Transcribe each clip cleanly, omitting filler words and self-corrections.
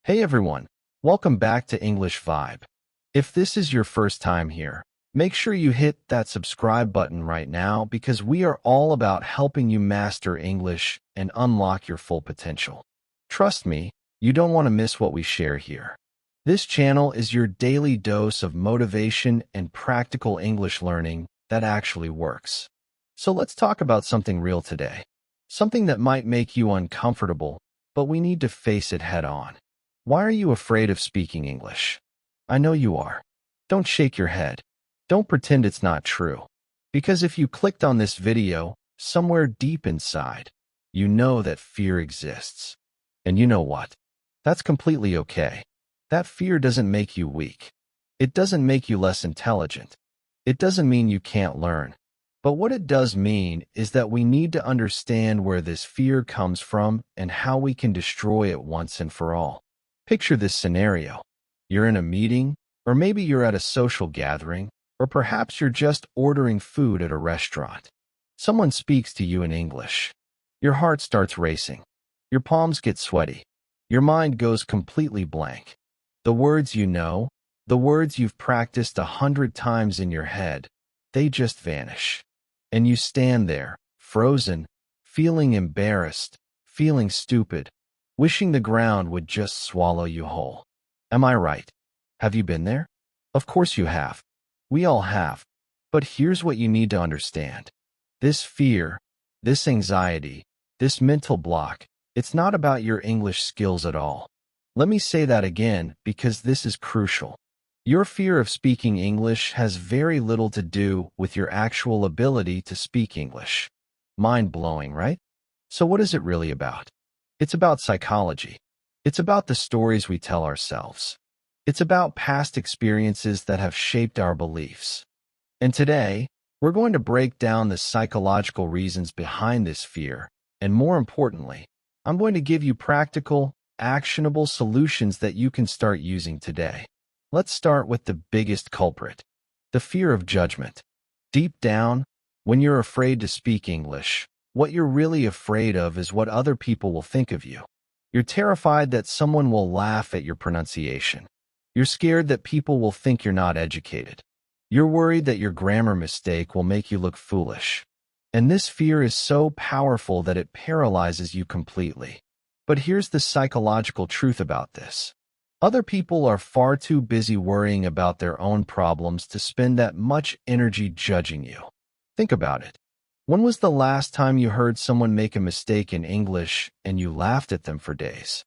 Hey everyone, welcome back to English Vibe. If this is your first time here, make sure you hit that subscribe button right now because we are all about helping you master English and unlock your full potential. Trust me, you don't want to miss what we share here. This channel is your daily dose of motivation and practical English learning that actually works. So let's talk about something real today. Something that might make you uncomfortable, but we need to face it head on. Why are you afraid of speaking English? I know you are. Don't shake your head. Don't pretend it's not true. Because if you clicked on this video, somewhere deep inside, you know that fear exists. And you know what? That's completely okay. That fear doesn't make you weak. It doesn't make you less intelligent. It doesn't mean you can't learn. But what it does mean is that we need to understand where this fear comes from and how we can destroy it once and for all. Picture this scenario. You're in a meeting, or maybe you're at a social gathering, or perhaps you're just ordering food at a restaurant. Someone speaks to you in English. Your heart starts racing. Your palms get sweaty. Your mind goes completely blank. The words you know, the words you've practiced 100 times in your head, they just vanish. And you stand there, frozen, feeling embarrassed, feeling stupid, wishing the ground would just swallow you whole. Am I right? Have you been there? Of course you have. We all have. But here's what you need to understand. This fear, this anxiety, this mental block, it's not about your English skills at all. Let me say that again because this is crucial. Your fear of speaking English has very little to do with your actual ability to speak English. Mind-blowing, right? So what is it really about? It's about psychology. It's about the stories we tell ourselves. It's about past experiences that have shaped our beliefs. And today, we're going to break down the psychological reasons behind this fear, and more importantly, I'm going to give you practical, actionable solutions that you can start using today. Let's start with the biggest culprit, the fear of judgment. Deep down, when you're afraid to speak English, what you're really afraid of is what other people will think of you. You're terrified that someone will laugh at your pronunciation. You're scared that people will think you're not educated. You're worried that your grammar mistake will make you look foolish. And this fear is so powerful that it paralyzes you completely. But here's the psychological truth about this. Other people are far too busy worrying about their own problems to spend that much energy judging you. Think about it. When was the last time you heard someone make a mistake in English and you laughed at them for days?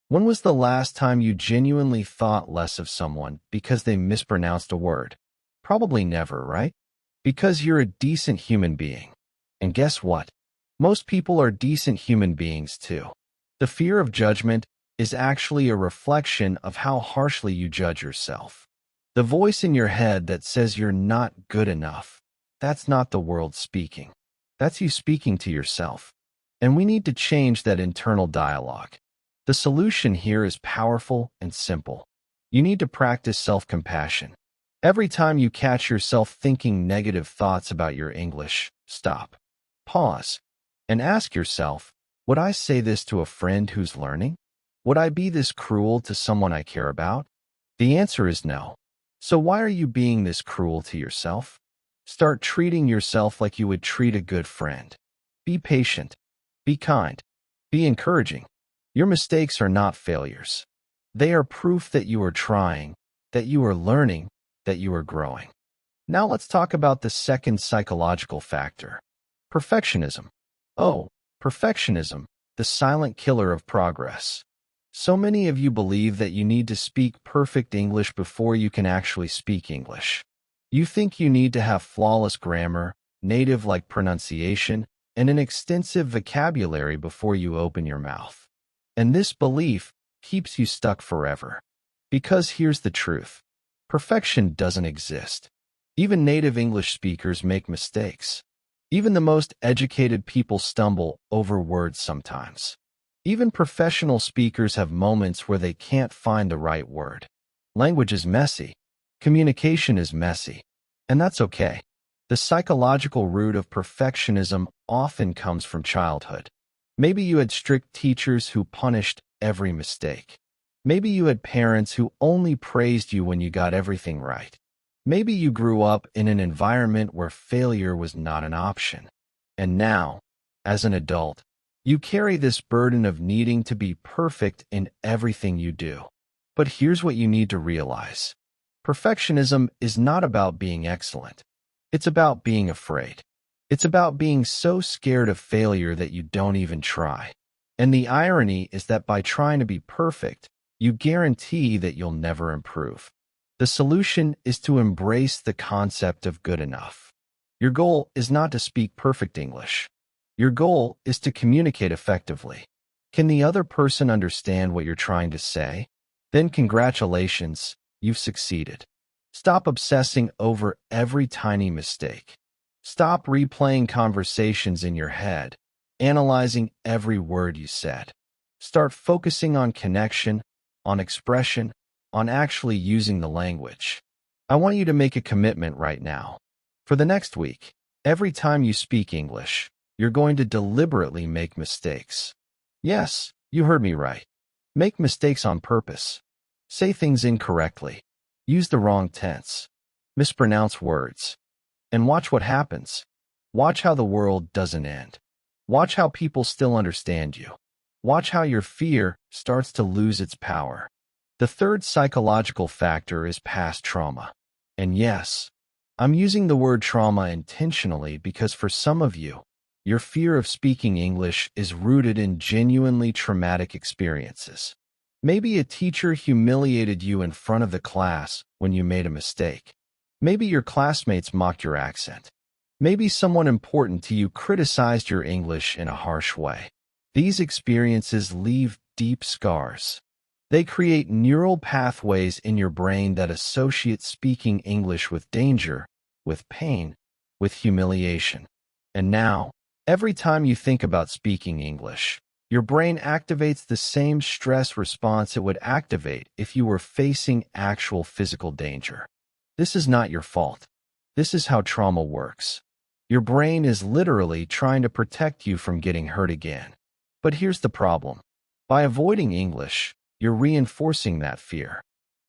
When was the last time you genuinely thought less of someone because they mispronounced a word? Probably never, right? Because you're a decent human being. And guess what? Most people are decent human beings too. The fear of judgment is actually a reflection of how harshly you judge yourself. The voice in your head that says you're not good enough, that's not the world speaking. That's you speaking to yourself. And we need to change that internal dialogue. The solution here is powerful and simple. You need to practice self-compassion. Every time you catch yourself thinking negative thoughts about your English, stop, pause, and ask yourself, would I say this to a friend who's learning? Would I be this cruel to someone I care about? The answer is no. So why are you being this cruel to yourself? Start treating yourself like you would treat a good friend. Be patient. Be kind. Be encouraging. Your mistakes are not failures. They are proof that you are trying, that you are learning, that you are growing. Now let's talk about the second psychological factor. Perfectionism. Oh, perfectionism, the silent killer of progress. So many of you believe that you need to speak perfect English before you can actually speak English. You think you need to have flawless grammar, native-like pronunciation, and an extensive vocabulary before you open your mouth. And this belief keeps you stuck forever. Because here's the truth. Perfection doesn't exist. Even native English speakers make mistakes. Even the most educated people stumble over words sometimes. Even professional speakers have moments where they can't find the right word. Language is messy. Communication is messy. And that's okay. The psychological root of perfectionism often comes from childhood. Maybe you had strict teachers who punished every mistake. Maybe you had parents who only praised you when you got everything right. Maybe you grew up in an environment where failure was not an option. And now, as an adult, you carry this burden of needing to be perfect in everything you do. But here's what you need to realize. Perfectionism is not about being excellent. It's about being afraid. It's about being so scared of failure that you don't even try. And the irony is that by trying to be perfect, you guarantee that you'll never improve. The solution is to embrace the concept of good enough. Your goal is not to speak perfect English. Your goal is to communicate effectively. Can the other person understand what you're trying to say? Then congratulations, you've succeeded. Stop obsessing over every tiny mistake. Stop replaying conversations in your head, analyzing every word you said. Start focusing on connection, on expression, on actually using the language. I want you to make a commitment right now. For the next week, every time you speak English, you're going to deliberately make mistakes. Yes, you heard me right. Make mistakes on purpose. Say things incorrectly. Use the wrong tense. Mispronounce words. And watch what happens. Watch how the world doesn't end. Watch how people still understand you. Watch how your fear starts to lose its power. The third psychological factor is past trauma. And yes, I'm using the word trauma intentionally because for some of you, your fear of speaking English is rooted in genuinely traumatic experiences. Maybe a teacher humiliated you in front of the class when you made a mistake. Maybe your classmates mocked your accent. Maybe someone important to you criticized your English in a harsh way. These experiences leave deep scars. They create neural pathways in your brain that associate speaking English with danger, with pain, with humiliation. And now, every time you think about speaking English, your brain activates the same stress response it would activate if you were facing actual physical danger. This is not your fault. This is how trauma works. Your brain is literally trying to protect you from getting hurt again. But here's the problem. By avoiding English, you're reinforcing that fear.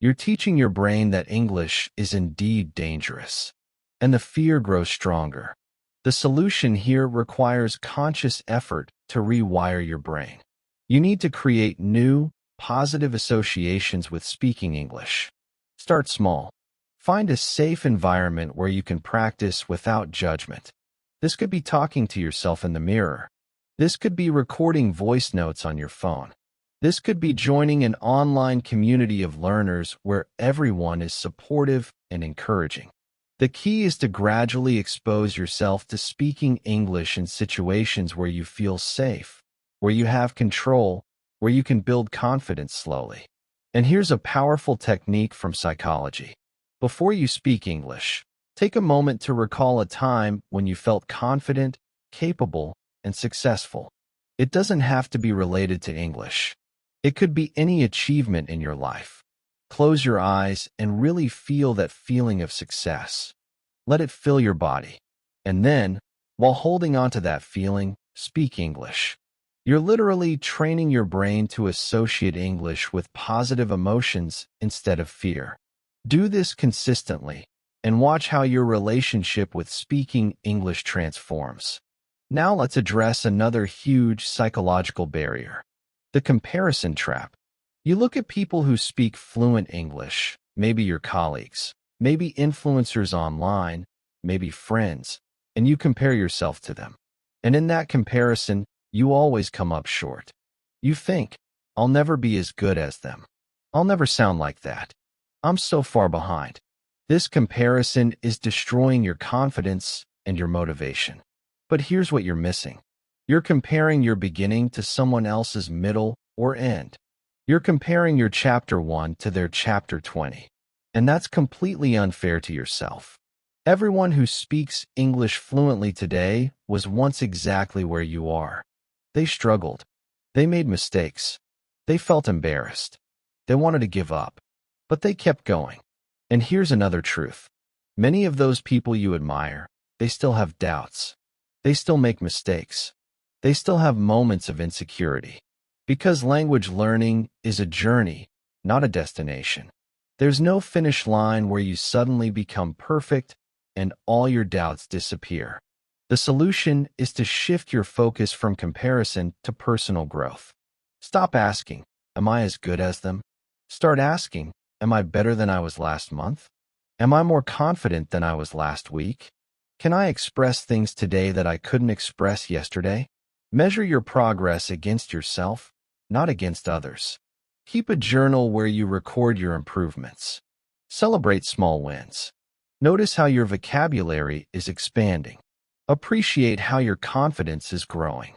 You're teaching your brain that English is indeed dangerous. And the fear grows stronger. The solution here requires conscious effort to rewire your brain. You need to create new, positive associations with speaking English. Start small. Find a safe environment where you can practice without judgment. This could be talking to yourself in the mirror. This could be recording voice notes on your phone. This could be joining an online community of learners where everyone is supportive and encouraging. The key is to gradually expose yourself to speaking English in situations where you feel safe, where you have control, where you can build confidence slowly. And here's a powerful technique from psychology. Before you speak English, take a moment to recall a time when you felt confident, capable, and successful. It doesn't have to be related to English. It could be any achievement in your life. Close your eyes and really feel that feeling of success. Let it fill your body. And then, while holding on to that feeling, speak English. You're literally training your brain to associate English with positive emotions instead of fear. Do this consistently and watch how your relationship with speaking English transforms. Now let's address another huge psychological barrier. The comparison trap. You look at people who speak fluent English, maybe your colleagues, maybe influencers online, maybe friends, and you compare yourself to them. And in that comparison, you always come up short. You think, I'll never be as good as them. I'll never sound like that. I'm so far behind. This comparison is destroying your confidence and your motivation. But here's what you're missing. You're comparing your beginning to someone else's middle or end. You're comparing your chapter 1 to their chapter 20. And that's completely unfair to yourself. Everyone who speaks English fluently today was once exactly where you are. They struggled. They made mistakes. They felt embarrassed. They wanted to give up. But they kept going. And here's another truth. Many of those people you admire, they still have doubts. They still make mistakes. They still have moments of insecurity. Because language learning is a journey, not a destination. There's no finish line where you suddenly become perfect and all your doubts disappear. The solution is to shift your focus from comparison to personal growth. Stop asking, am I as good as them? Start asking, am I better than I was last month? Am I more confident than I was last week? Can I express things today that I couldn't express yesterday? Measure your progress against yourself, not against others. Keep a journal where you record your improvements. Celebrate small wins. Notice how your vocabulary is expanding. Appreciate how your confidence is growing.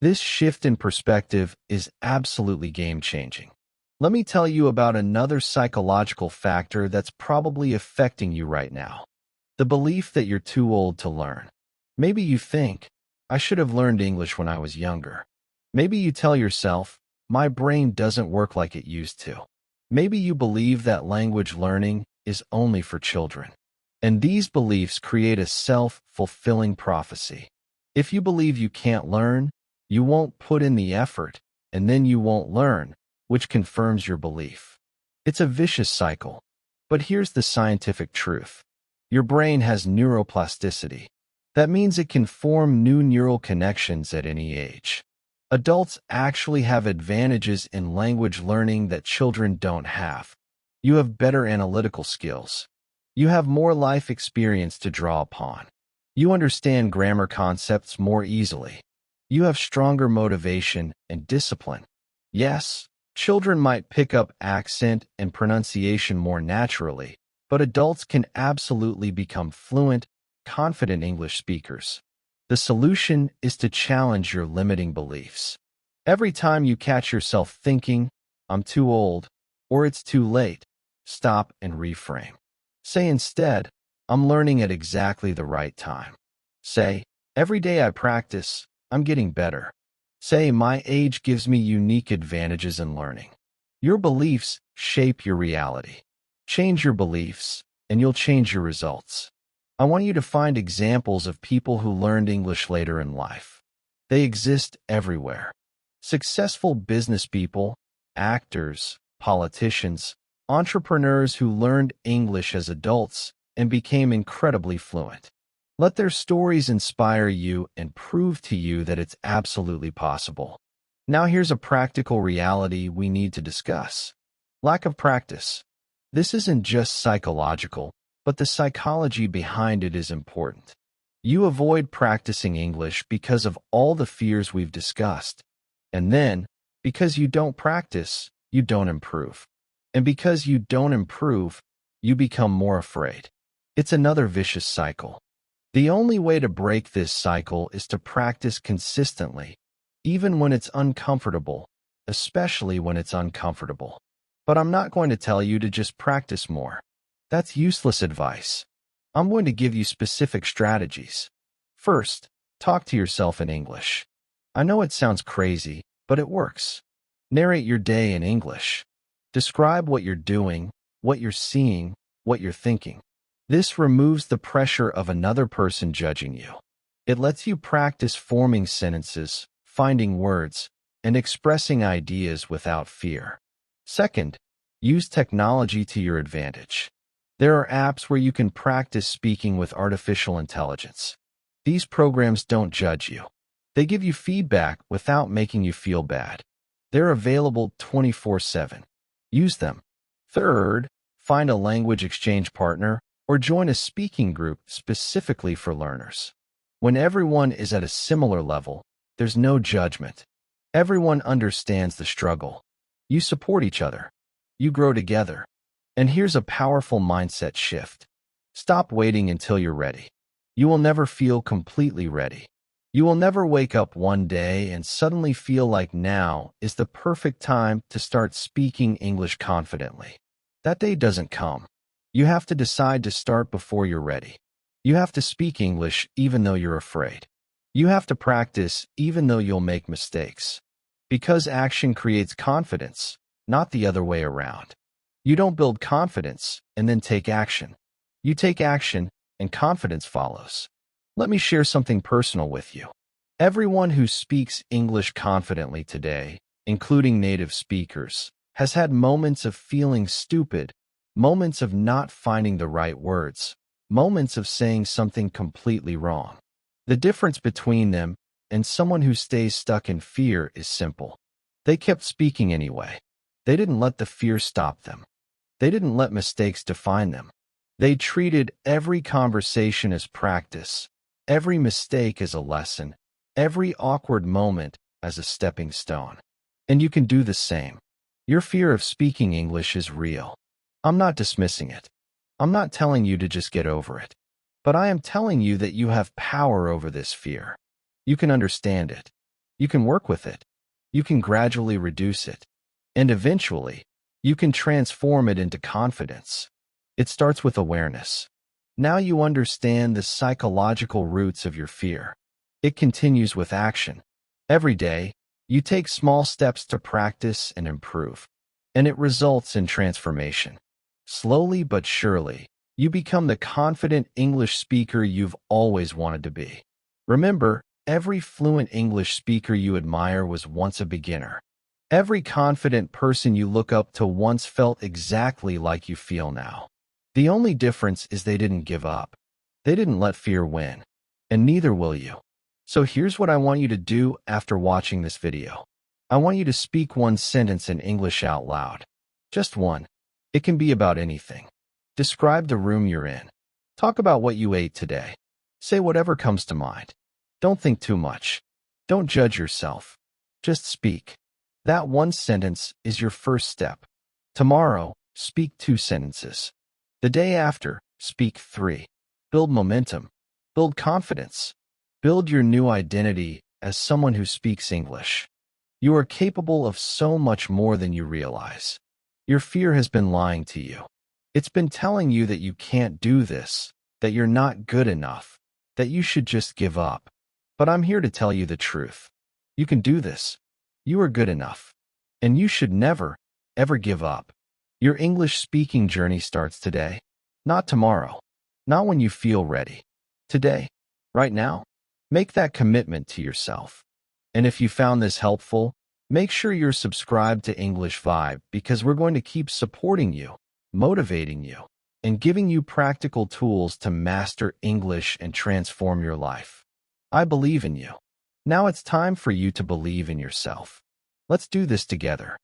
This shift in perspective is absolutely game-changing. Let me tell you about another psychological factor that's probably affecting you right now. The belief that you're too old to learn. Maybe you think, I should have learned English when I was younger. Maybe you tell yourself, my brain doesn't work like it used to. Maybe you believe that language learning is only for children. And these beliefs create a self-fulfilling prophecy. If you believe you can't learn, you won't put in the effort, and then you won't learn, which confirms your belief. It's a vicious cycle. But here's the scientific truth. Your brain has neuroplasticity. That means it can form new neural connections at any age. Adults actually have advantages in language learning that children don't have. You have better analytical skills. You have more life experience to draw upon. You understand grammar concepts more easily. You have stronger motivation and discipline. Yes, children might pick up accent and pronunciation more naturally, but adults can absolutely become fluent, confident English speakers. The solution is to challenge your limiting beliefs. Every time you catch yourself thinking, I'm too old, or it's too late, stop and reframe. Say instead, I'm learning at exactly the right time. Say, every day I practice, I'm getting better. Say, my age gives me unique advantages in learning. Your beliefs shape your reality. Change your beliefs, and you'll change your results. I want you to find examples of people who learned English later in life. They exist everywhere. Successful business people, actors, politicians, entrepreneurs who learned English as adults and became incredibly fluent. Let their stories inspire you and prove to you that it's absolutely possible. Now here's a practical reality we need to discuss. Lack of practice. This isn't just psychological, but the psychology behind it is important. You avoid practicing English because of all the fears we've discussed. And then, because you don't practice, you don't improve. And because you don't improve, you become more afraid. It's another vicious cycle. The only way to break this cycle is to practice consistently, even when it's uncomfortable, especially when it's uncomfortable. But I'm not going to tell you to just practice more. That's useless advice. I'm going to give you specific strategies. First, talk to yourself in English. I know it sounds crazy, but it works. Narrate your day in English. Describe what you're doing, what you're seeing, what you're thinking. This removes the pressure of another person judging you. It lets you practice forming sentences, finding words, and expressing ideas without fear. Second, use technology to your advantage. There are apps where you can practice speaking with artificial intelligence. These programs don't judge you. They give you feedback without making you feel bad. They're available 24/7. Use them. Third, find a language exchange partner or join a speaking group specifically for learners. When everyone is at a similar level, there's no judgment. Everyone understands the struggle. You support each other. You grow together. And here's a powerful mindset shift. Stop waiting until you're ready. You will never feel completely ready. You will never wake up one day and suddenly feel like now is the perfect time to start speaking English confidently. That day doesn't come. You have to decide to start before you're ready. You have to speak English even though you're afraid. You have to practice even though you'll make mistakes. Because action creates confidence, not the other way around. You don't build confidence and then take action. You take action and confidence follows. Let me share something personal with you. Everyone who speaks English confidently today, including native speakers, has had moments of feeling stupid, moments of not finding the right words, moments of saying something completely wrong. The difference between them and someone who stays stuck in fear is simple. They kept speaking anyway. They didn't let the fear stop them. They didn't let mistakes define them. They treated every conversation as practice, every mistake as a lesson, every awkward moment as a stepping stone. And you can do the same. Your fear of speaking English is real. I'm not dismissing it. I'm not telling you to just get over it. But I am telling you that you have power over this fear. You can understand it. You can work with it. You can gradually reduce it. And eventually, you can transform it into confidence. It starts with awareness. Now you understand the psychological roots of your fear. It continues with action. Every day, you take small steps to practice and improve. And it results in transformation. Slowly but surely, you become the confident English speaker you've always wanted to be. Remember, every fluent English speaker you admire was once a beginner. Every confident person you look up to once felt exactly like you feel now. The only difference is they didn't give up. They didn't let fear win. And neither will you. So here's what I want you to do after watching this video. I want you to speak one sentence in English out loud. Just one. It can be about anything. Describe the room you're in. Talk about what you ate today. Say whatever comes to mind. Don't think too much. Don't judge yourself. Just speak. That one sentence is your first step. Tomorrow, speak 2 sentences. The day after, speak 3. Build momentum. Build confidence. Build your new identity as someone who speaks English. You are capable of so much more than you realize. Your fear has been lying to you. It's been telling you that you can't do this, that you're not good enough, that you should just give up. But I'm here to tell you the truth. You can do this. You are good enough. And you should never, ever give up. Your English speaking journey starts today, not tomorrow, not when you feel ready. Today, right now, make that commitment to yourself. And if you found this helpful, make sure you're subscribed to English Vibe because we're going to keep supporting you, motivating you, and giving you practical tools to master English and transform your life. I believe in you. Now it's time for you to believe in yourself. Let's do this together.